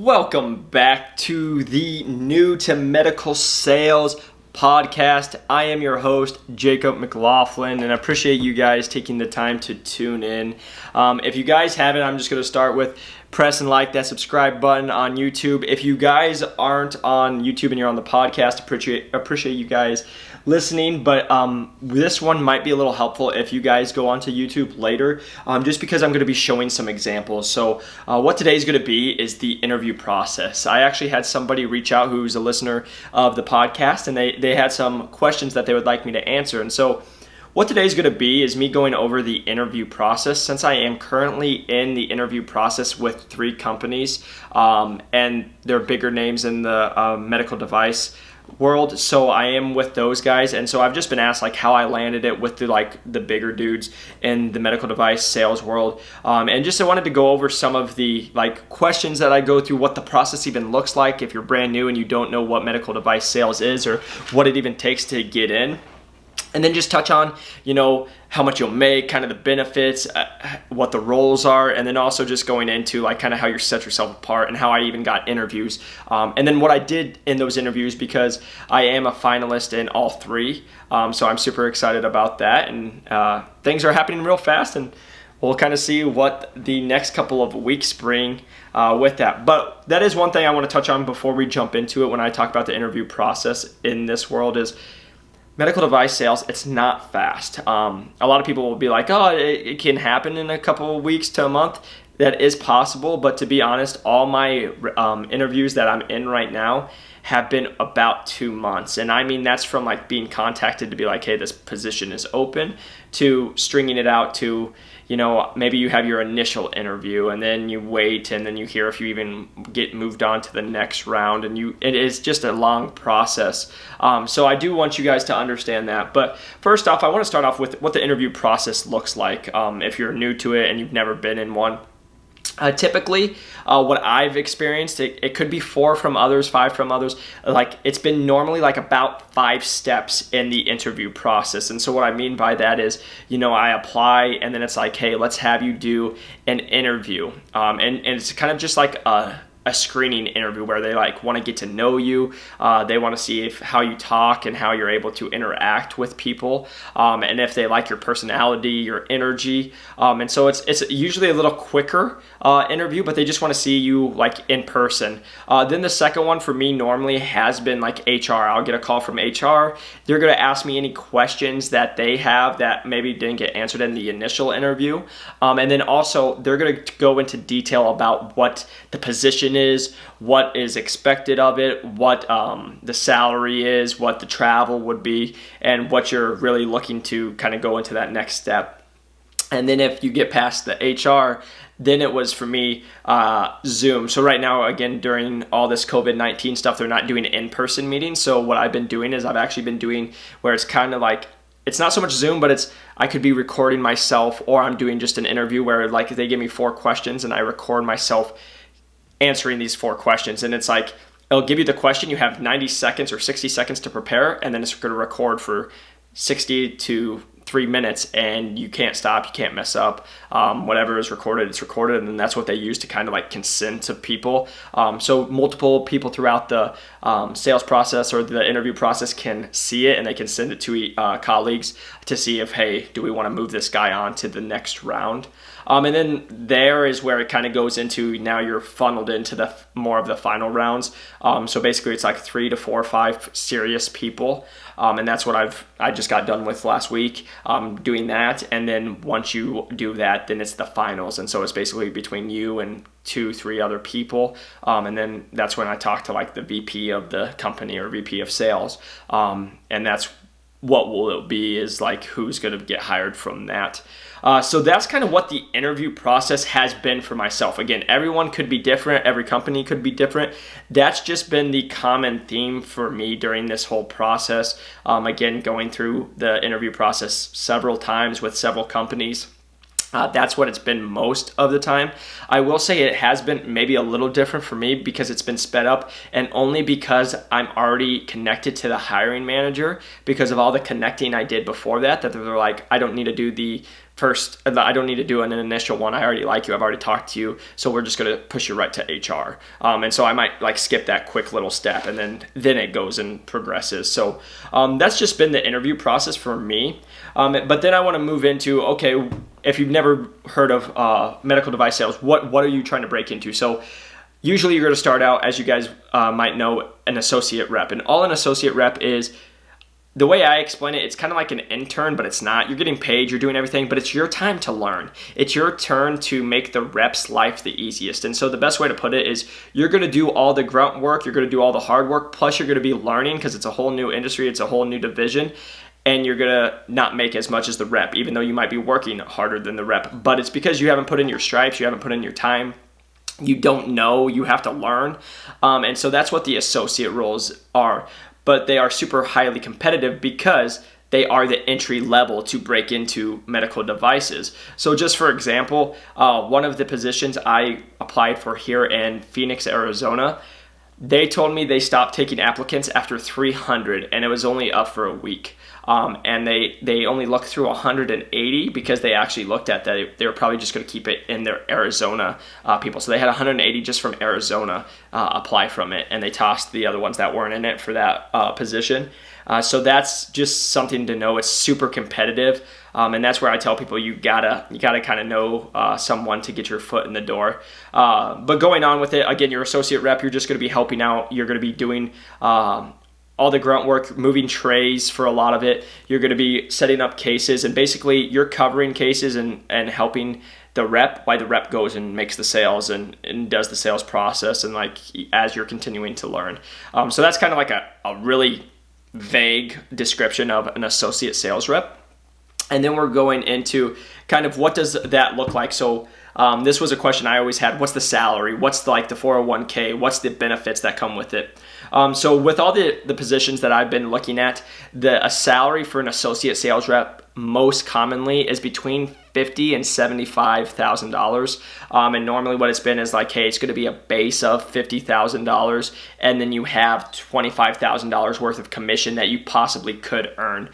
Welcome back to the New to Medical Sales podcast. I am your host, Jacob McLaughlin, and I appreciate you guys taking the time to tune in. If you guys haven't, I'm just going to start with press and like that subscribe button on YouTube. If you guys aren't on YouTube and you're on the podcast, appreciate you guys listening, but this one might be a little helpful if you guys go onto YouTube later, just because I'm going to be showing some examples. So what today's going to be is the interview process. I actually had somebody reach out who's a listener of the podcast, and they had some questions that they would like me to answer. And so what today's going to be is me going over the interview process, since I am currently in the interview process with 3 companies, and they're bigger names in the medical device world. So I am with those guys, and so I've just been asked like how I landed it with the bigger dudes in the medical device sales world, and just I wanted to go over some of the questions that I go through, what the process even looks like if you're brand new and you don't know what medical device sales is or what it even takes to get in. And then just touch on, how much you'll make, kind of the benefits, what the roles are, and then also just going into kind of how you set yourself apart and how I even got interviews. And then what I did in those interviews, because I am a finalist in all 3. So I'm super excited about that. And things are happening real fast, and we'll kind of see what the next couple of weeks bring with that. But that is one thing I want to touch on before we jump into it when I talk about the interview process in this world is medical device sales. It's not fast. A lot of people will be like, oh, it can happen in a couple of weeks to a month. That is possible, but to be honest, all my interviews that I'm in right now have been about 2 months. And I mean, that's from being contacted to be like, hey, this position is open, to stringing it out to, maybe you have your initial interview and then you wait and then you hear if you even get moved on to the next round, and it is just a long process. So I do want you guys to understand that. But first off, I want to start off with what the interview process looks like if you're new to it and you've never been in one. Typically, what I've experienced, it could be 4 from others, 5 from others. It's been normally about 5 steps in the interview process. And so what I mean by that is, I apply and then it's like, hey, let's have you do an interview. And it's kind of just like a screening interview where they want to get to know you. They want to see how you talk and how you're able to interact with people, and if they like your personality, your energy. And so it's usually a little quicker interview, but they just want to see you in person. Then the second one for me normally has been HR. I'll get a call from HR. They're going to ask me any questions that they have that maybe didn't get answered in the initial interview. And then also they're going to go into detail about what the position is, what is expected of it, what the salary is, what the travel would be, and what you're really looking to kind of go into that next step. And then if you get past the HR, then it was for me Zoom. So right now, again, during all this COVID-19 stuff, they're not doing in-person meetings. So what I've been doing is I've actually been doing where it's kind of it's not so much Zoom, but I could be recording myself, or I'm doing just an interview where they give me 4 questions and I record myself answering these 4 questions. And it's it'll give you the question, you have 90 seconds or 60 seconds to prepare, and then it's going to record for 60 to 3 minutes, and you can't stop, you can't mess up. Whatever is recorded, it's recorded, and then that's what they use to kind of consent to people. So multiple people throughout the sales process or the interview process can see it, and they can send it to colleagues to see if, hey, do we want to move this guy on to the next round? And then there is where it kind of goes into, now you're funneled into the more of the final rounds. So basically it's 3 to 4 or 5 serious people. And that's what I just got done with last week, doing that. And then once you do that, then it's the finals. And so it's basically between you and 2-3 other people. And then that's when I talk to the VP of the company or VP of sales. And that's what will it be is who's going to get hired from that. So that's kind of what the interview process has been for myself. Again, everyone could be different. Every company could be different. That's just been the common theme for me during this whole process. Again, going through the interview process several times with several companies. That's what it's been most of the time. I will say it has been maybe a little different for me because it's been sped up, and only because I'm already connected to the hiring manager because of all the connecting I did before that they're I don't need to do the first, I don't need to do an initial one. I already like you. I've already talked to you. So we're just going to push you right to HR. And so I might like skip that quick little step, and then it goes and progresses. So that's just been the interview process for me. But then I want to move into, okay, if you've never heard of medical device sales, what are you trying to break into? So usually you're going to start out, as you guys might know, an associate rep. And all an associate rep is, the way I explain it, it's kind of like an intern, but it's not. You're getting paid, you're doing everything, but it's your time to learn. It's your turn to make the rep's life the easiest. And so the best way to put it is, you're going to do all the grunt work, you're going to do all the hard work, plus you're going to be learning, because it's a whole new industry, it's a whole new division, and you're going to not make as much as the rep, even though you might be working harder than the rep. But it's because you haven't put in your stripes, you haven't put in your time. You don't know, you have to learn. And so that's what the associate roles are. But they are super highly competitive because they are the entry level to break into medical devices. So just for example, one of the positions I applied for here in Phoenix, Arizona, they told me they stopped taking applicants after 300, and it was only up for a week. And they only looked through 180 because they actually looked at that. They were probably just going to keep it in their Arizona people. So they had 180 just from Arizona apply from it, and they tossed the other ones that weren't in it for that position. So that's just something to know. It's super competitive, and that's where I tell people you gotta kind of know someone to get your foot in the door. But going on with it, again, your associate rep, you're just going to be helping out. You're going to be doing all the grunt work, moving trays for a lot of it. You're going to be setting up cases, and basically you're covering cases and helping the rep while the rep goes and makes the sales and does the sales process, and like as you're continuing to learn. So that's kind of like a really vague description of an associate sales rep. And then we're going into kind of what does that look like. So this was a question I always had. What's the salary? What's the 401k? What's the benefits that come with it? So with all the positions that I've been looking at, a salary for an associate sales rep most commonly is between $50,000 and $75,000. And normally what it's been is like, hey, it's going to be a base of $50,000, and then you have $25,000 worth of commission that you possibly could earn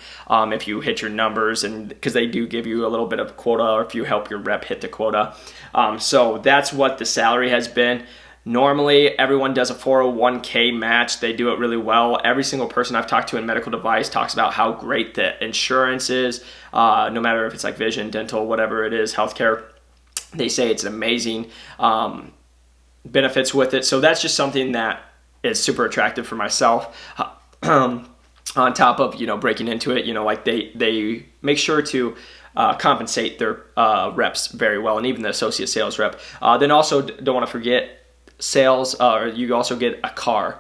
if you hit your numbers, and because they do give you a little bit of quota, or if you help your rep hit the quota. So that's what the salary has been. Normally, everyone does a 401k match. They do it really well. Every single person I've talked to in medical device talks about how great the insurance is, no matter if it's like vision, dental, whatever it is, healthcare. They say it's amazing benefits with it. So that's just something that is super attractive for myself. On top of, breaking into it, like they make sure to compensate their reps very well, and even the associate sales rep. Then also don't want to forget sales, you also get a car.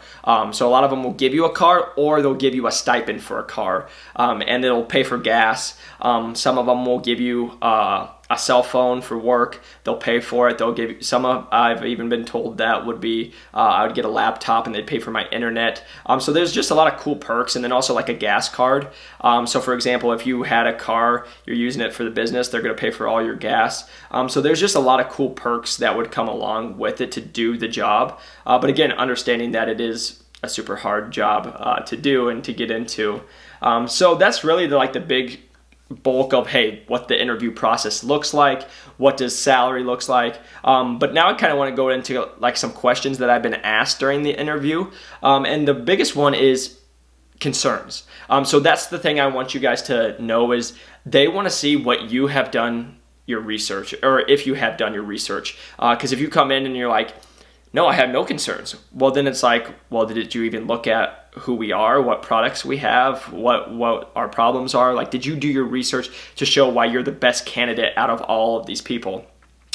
So a lot of them will give you a car, or they'll give you a stipend for a car, and it'll pay for gas. Some of them will give you a cell phone for work. They'll pay for it. They'll give you I've even been told that would be I would get a laptop and they'd pay for my internet. So there's just a lot of cool perks, and then also like a gas card. So for example, if you had a car, you're using it for the business, they're going to pay for all your gas. So there's just a lot of cool perks that would come along with it to do the job. But again, understanding that it is a super hard job to do and to get into. So that's really the big bulk of, hey, what the interview process looks like, what does salary looks like. But now I kind of want to go into some questions that I've been asked during the interview. And the biggest one is concerns. So that's the thing I want you guys to know, is they want to see what you have done your research, or if you have done your research. Because if you come in and you're like, no, I have no concerns. Well, then it's like, well, did you even look at who we are, what products we have, what our problems are? Did you do your research to show why you're the best candidate out of all of these people?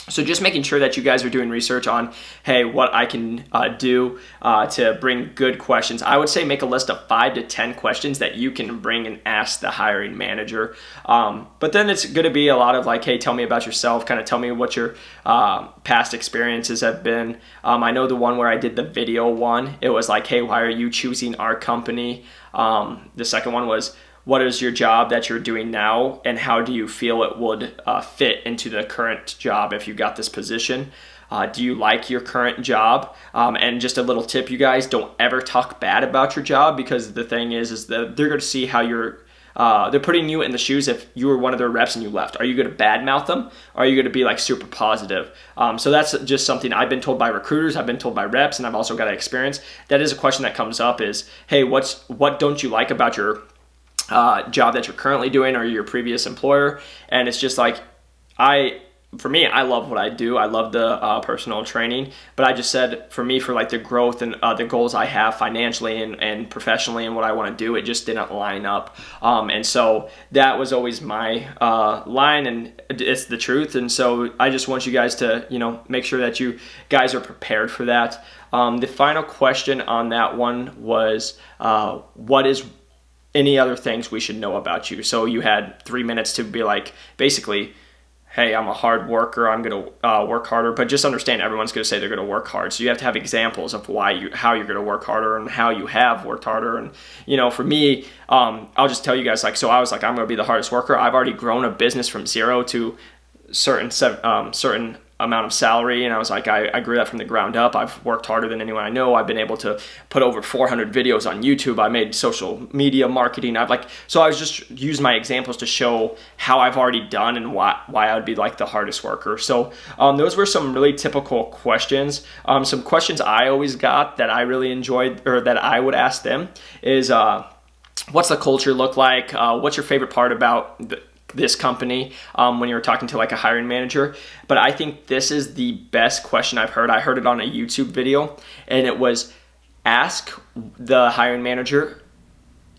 So just making sure that you guys are doing research on, hey, what I can do to bring good questions. I would say make a list of 5 to 10 questions that you can bring and ask the hiring manager. But then it's going to be a lot of hey, tell me about yourself, kind of tell me what your past experiences have been. I know the one where I did the video one, it was hey, why are you choosing our company? The second one was, what is your job that you're doing now, and how do you feel it would fit into the current job if you got this position? Do you like your current job? And just a little tip, you guys, don't ever talk bad about your job, because the thing is that they're going to see how you're they're putting you in the shoes if you were one of their reps and you left. Are you going to badmouth them? Or are you going to be like super positive? So that's just something I've been told by recruiters, I've been told by reps, and I've also got experience. That is a question that comes up is, hey, what don't you like about your job that you're currently doing or your previous employer? And it's just like, for me, I love what I do. I love the personal training, but I just said for me, for like the growth and the goals I have financially and professionally and what I want to do, it just didn't line up. And so that was always my line, and it's the truth. And so I just want you guys to, make sure that you guys are prepared for that. The final question on that one was, what is any other things we should know about you? So you had 3 minutes to be like, basically, hey, I'm a hard worker, I'm going to work harder, but just understand everyone's going to say they're going to work hard. So you have to have examples of how you're going to work harder and how you have worked harder. And, for me, I'll just tell you guys, so I was like, I'm going to be the hardest worker. I've already grown a business from zero to certain amount of salary, and I was like, I grew that from the ground up. I've worked harder than anyone I know. I've been able to put over 400 videos on YouTube. I made social media marketing. So I was just use my examples to show how I've already done and why I would be like the hardest worker. So those were some really typical questions. Some questions I always got that I really enjoyed, or that I would ask them, is what's the culture look like? What's your favorite part about this company, when you were talking to like a hiring manager? But I think this is the best question I've heard. I heard it on a YouTube video, and it was, ask the hiring manager,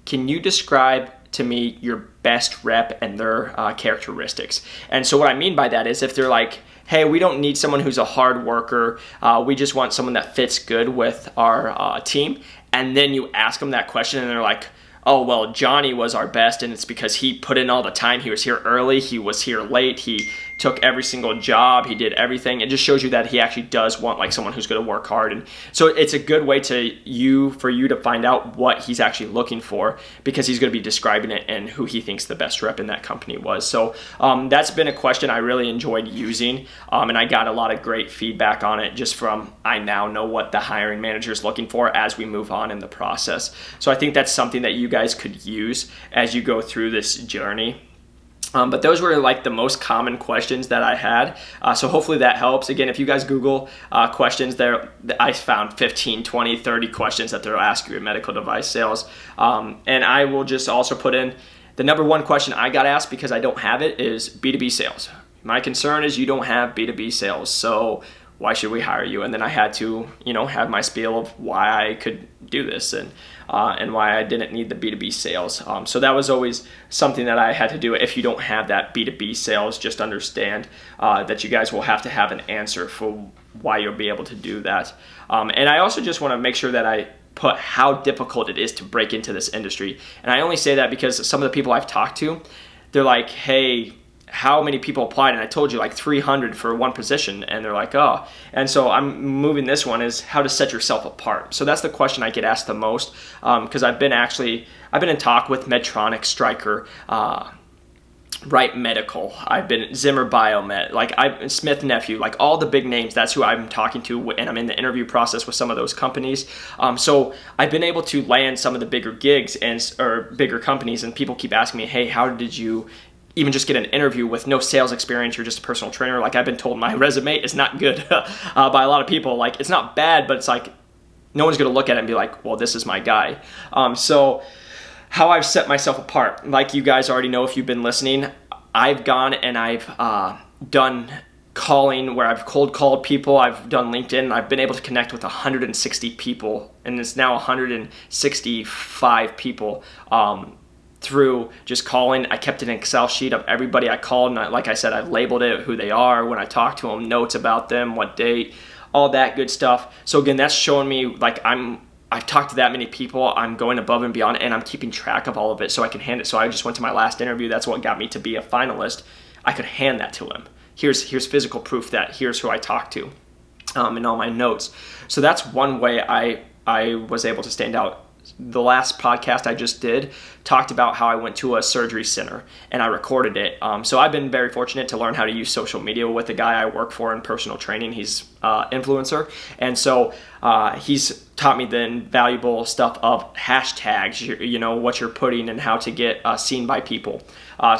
can you describe to me your best rep and their characteristics? And so what I mean by that is, if they're like, hey, we don't need someone who's a hard worker, we just want someone that fits good with our team, and then you ask them that question and they're like, oh, well, Johnny was our best, and it's because he put in all the time. He was here early, he was here late, he took every single job, he did everything. It just shows you that he actually does want like someone who's going to work hard. And so it's a good way for you to find out what he's actually looking for, because he's going to be describing it and who he thinks the best rep in that company was. So that's been a question I really enjoyed using, and I got a lot of great feedback on it, just from, I now know what the hiring manager is looking for as we move on in the process. So I think that's something that you guys could use as you go through this journey. But those were like the most common questions that I had. So hopefully that helps. Again, if you guys Google questions there, I found 15, 20, 30 questions that they'll ask you in medical device sales. And I will just also put in the number one question I got asked, because I don't have it, is B2B sales. My concern is you don't have B2B sales, so why should we hire you? And then I had to, have my spiel of why I could do this and why I didn't need the B2B sales. So that was always something that I had to do. If you don't have that B2B sales, just understand that you guys will have to have an answer for why you'll be able to do that. And I also just want to make sure that I put how difficult it is to break into this industry. And I only say that because some of the people I've talked to, they're like, hey, how many people applied? And I told you like 300 for one position, and they're like, oh. And so I'm moving this one, is how to set yourself apart. So that's the question I get asked the most, because I've been in talk with Medtronic, Stryker, Wright Medical, I've been Zimmer Biomet, like Smith Nephew, like all the big names. That's who I'm talking to, and I'm in the interview process with some of those companies. So I've been able to land some of the bigger gigs or bigger companies, and people keep asking me, hey, how did you even just get an interview with no sales experience? You're just a personal trainer. Like, I've been told my resume is not good by a lot of people. Like, it's not bad, but it's like no one's going to look at it and be like, well, this is my guy. So how I've set myself apart, like you guys already know if you've been listening, I've gone and I've done calling where I've cold called people. I've done LinkedIn. I've been able to connect with 160 people, and it's now 165 people through just calling. I kept an Excel sheet of everybody I called, and like I said, I've labeled it, who they are, when I talk to them, notes about them, what date, all that good stuff. So again, that's showing me like I've talked to that many people, I'm going above and beyond, and I'm keeping track of all of it so I can hand it. So I just went to my last interview. That's what got me to be a finalist. I could hand that to him. Here's physical proof that here's who I talked to, in all my notes. So that's one way I was able to stand out. The last podcast I just did talked about how I went to a surgery center and I recorded it. So I've been very fortunate to learn how to use social media with the guy I work for in personal training. He's influencer. And so he's taught me the invaluable stuff of hashtags, you know, what you're putting and how to get seen by people.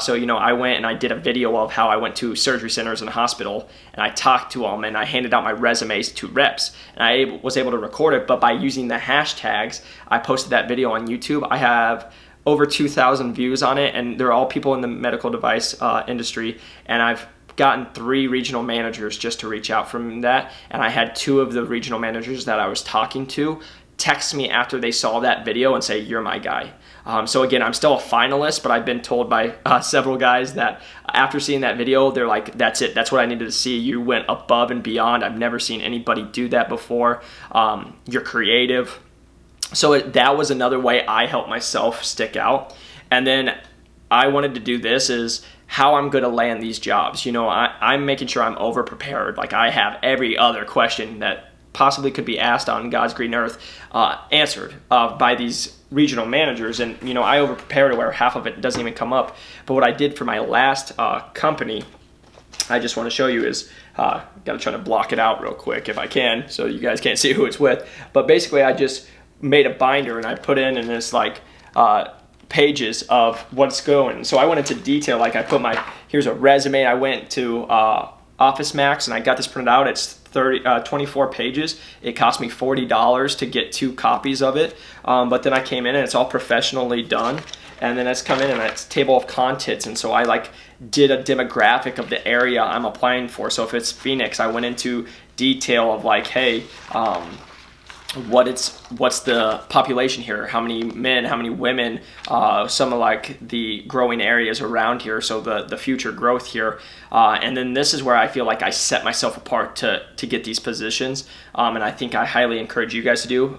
So, you know, I went and I did a video of how I went to surgery centers and hospital, and I talked to them and I handed out my resumes to reps, and I was able to record it. But by using the hashtags, I posted that video on YouTube. I have over 2,000 views on it, and they're all people in the medical device industry. And I've gotten 3 regional managers just to reach out from that. And I had 2 of the regional managers that I was talking to text me after they saw that video and say, "You're my guy." So again, I'm still a finalist, but I've been told by several guys that after seeing that video, they're like, "That's it. That's what I needed to see. You went above and beyond. I've never seen anybody do that before. You're creative." So that was another way I helped myself stick out. And then I wanted to do this is how I'm going to land these jobs. You know, I'm making sure I'm over prepared. Like, I have every other question that possibly could be asked on God's green earth answered by these regional managers. And, you know, I over prepare to where half of it doesn't even come up. But what I did for my last company, I just want to show you is, got to try to block it out real quick if I can, so you guys can't see who it's with. But basically, I just made a binder and I put in, and it's like pages of what's going. So I went into detail, like I put here's a resume. I went to Office Max and I got this printed out. It's 24 pages. It cost me $40 to get 2 copies of it. But then I came in and it's all professionally done. And then it's come in and it's table of contents. And so I like did a demographic of the area I'm applying for. So if it's Phoenix, I went into detail of like, hey, what's the population here, how many men, how many women, some of like the growing areas around here, so the future growth here. And then this is where I feel like I set myself apart to get these positions, and I think I highly encourage you guys to do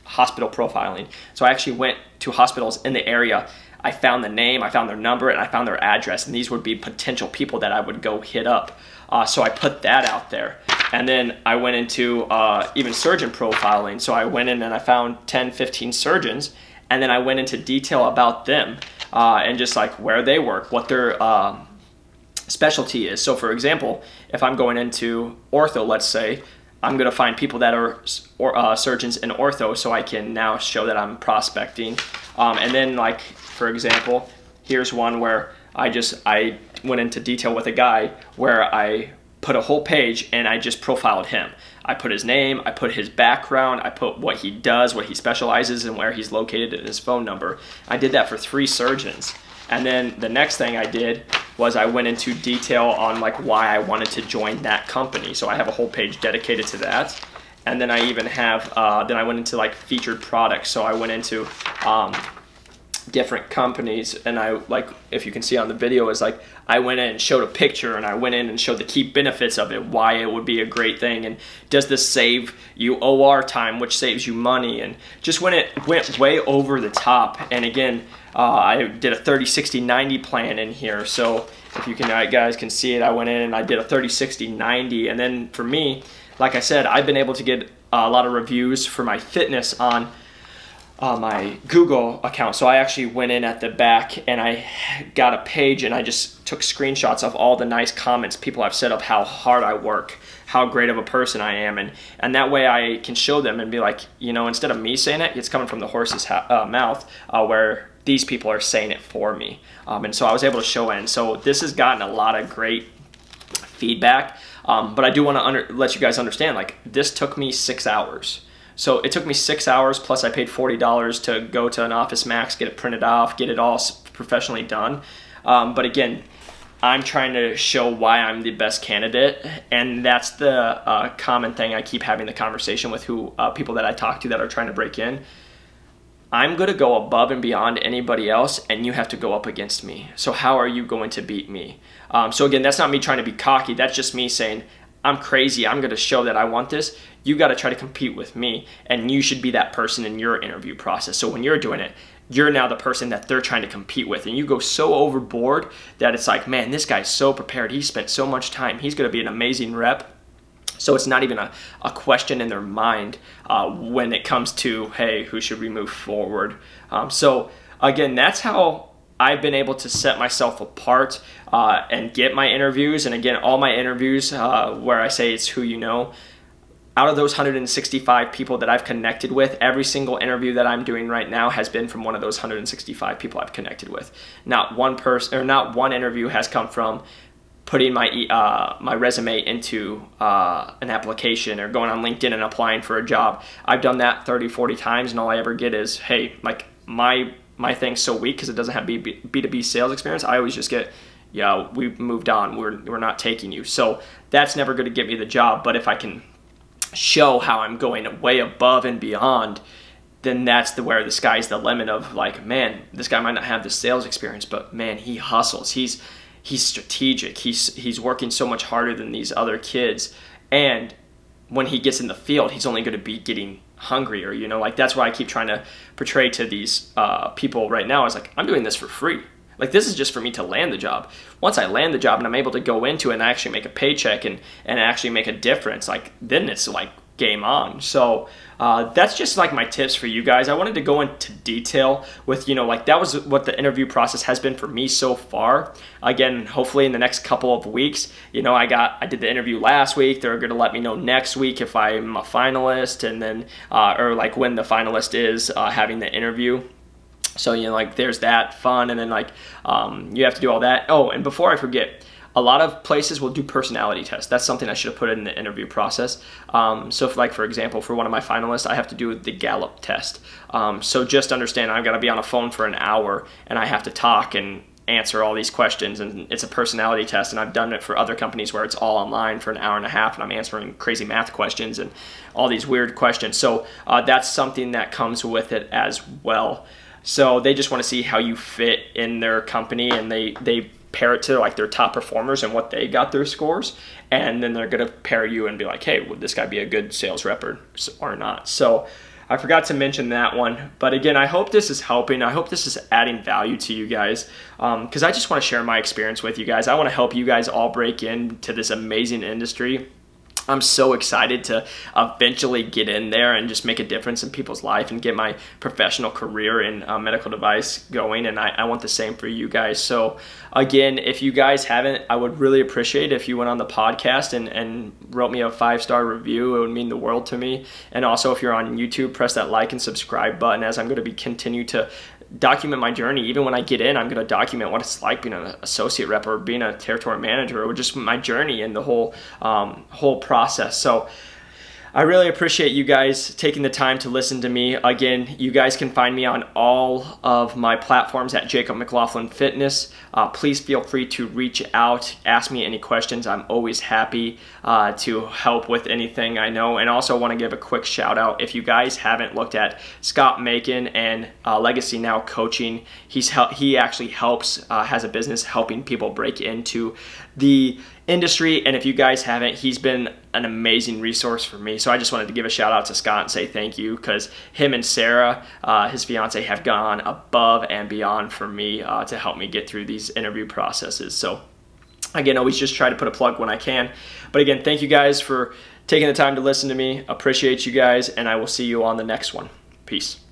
hospital profiling. So I actually went to hospitals in the area. I found the name, I found their number, and I found their address, and these would be potential people that I would go hit up. So I put that out there. And then I went into even surgeon profiling. So I went in and I found 10, 15 surgeons, and then I went into detail about them and just like where they work, what their specialty is. So for example, if I'm going into ortho, let's say, I'm going to find people that are surgeons in ortho, so I can now show that I'm prospecting. And then, like, for example, here's one where I went into detail with a guy where I put a whole page and I just profiled him. I put his name, I put his background, I put what he does, what he specializes, and where he's located, and his phone number. I did that for 3 surgeons. And then the next thing I did was I went into detail on like why I wanted to join that company. So I have a whole page dedicated to that. And then I even have, then I went into like featured products. So I went into different companies, and I, like, if you can see on the video, is like I went in and showed a picture, and I went in and showed the key benefits of it, why it would be a great thing, and does this save you OR time, which saves you money, and just when it went way over the top. And again, I did a 30, 60, 90 plan in here. So if you guys can see it, I went in and I did a 30, 60, 90. And then for me, like I said, I've been able to get a lot of reviews for my fitness on my Google account. So I actually went in at the back and I got a page and I just took screenshots of all the nice comments people have said of how hard I work, how great of a person I am. And that way I can show them and be like, you know, instead of me saying it, it's coming from the horse's mouth, where these people are saying it for me. And so I was able to show it. So this has gotten a lot of great feedback. But I do want to let you guys understand, like, this took me 6 hours. So it took me 6 hours, plus I paid $40 to go to an Office Max, get it printed off, get it all professionally done. But again, I'm trying to show why I'm the best candidate, and that's the common thing I keep having the conversation with people that I talk to that are trying to break in. I'm going to go above and beyond anybody else, and you have to go up against me. So how are you going to beat me? So again, that's not me trying to be cocky. That's just me saying, I'm crazy. I'm going to show that I want this. You got to try to compete with me, and you should be that person in your interview process. So when you're doing it, you're now the person that they're trying to compete with, and you go so overboard that it's like, man, this guy's so prepared. He spent so much time. He's going to be an amazing rep. So it's not even a question in their mind when it comes to, hey, who should we move forward? So again, that's how I've been able to set myself apart and get my interviews. And again, all my interviews where I say it's who you know, out of those 165 people that I've connected with, every single interview that I'm doing right now has been from one of those 165 people I've connected with. Not one person, or not one interview has come from putting my resume into an application or going on LinkedIn and applying for a job. I've done that 30, 40 times, and all I ever get is, hey, like my thing's so weak because it doesn't have B2B sales experience. I always just get, yeah, we've moved on. We're not taking you. So that's never going to get me the job. But if I can show how I'm going way above and beyond, then that's where the sky's the limit of like, man, this guy might not have the sales experience, but man, he hustles. He's strategic. He's working so much harder than these other kids. And when he gets in the field, he's only going to be getting hungrier, you know, like that's why I keep trying to portray to these people right now. Is like, I'm doing this for free. Like, this is just for me to land the job. Once I land the job and I'm able to go into it and actually make a paycheck and actually make a difference, like, then it's like game on. So that's just like my tips for you guys. I wanted to go into detail with, you know, like that was what the interview process has been for me so far. Again, hopefully in the next couple of weeks, you know, I did the interview last week. They're going to let me know next week if I'm a finalist, and then or like when the finalist is having the interview. So, you know, like there's that fun, and then like you have to do all that. Oh, and before I forget, a lot of places will do personality tests. That's something I should have put in the interview process. So if, like, for example, for one of my finalists, I have to do the Gallup test. So just understand, I've got to be on a phone for an hour and I have to talk and answer all these questions, and it's a personality test. And I've done it for other companies where it's all online for an hour and a half and I'm answering crazy math questions and all these weird questions. So that's something that comes with it as well. So they just want to see how you fit in their company, and they pair it to like their top performers and what they got their scores, and then they're going to pair you and be like, hey, would this guy be a good sales rep or not? So I forgot to mention that one. But again, I hope this is helping. I hope this is adding value to you guys, because I just want to share my experience with you guys. I want to help you guys all break into this amazing industry. I'm so excited to eventually get in there and just make a difference in people's life and get my professional career in medical device going. And I want the same for you guys. So again, if you guys haven't, I would really appreciate if you went on the podcast and wrote me a 5-star review. It would mean the world to me. And also, if you're on YouTube, press that like and subscribe button, as I'm going to continue to document my journey. Even when I get in, I'm going to document what it's like being an associate rep or being a territory manager, or just my journey and the whole process. So I really appreciate you guys taking the time to listen to me. Again, you guys can find me on all of my platforms at Jacob McLaughlin Fitness. Please feel free to reach out, ask me any questions. I'm always happy to help with anything I know. And also want to give a quick shout out. If you guys haven't looked at Scott Macon and Legacy Now Coaching, he actually helps, has a business helping people break into the industry. And if you guys haven't, he's been an amazing resource for me. So I just wanted to give a shout out to Scott and say thank you, because him and Sarah, his fiance, have gone above and beyond for me to help me get through these interview processes. So again, always just try to put a plug when I can. But again, thank you guys for taking the time to listen to me. Appreciate you guys, and I will see you on the next one. Peace.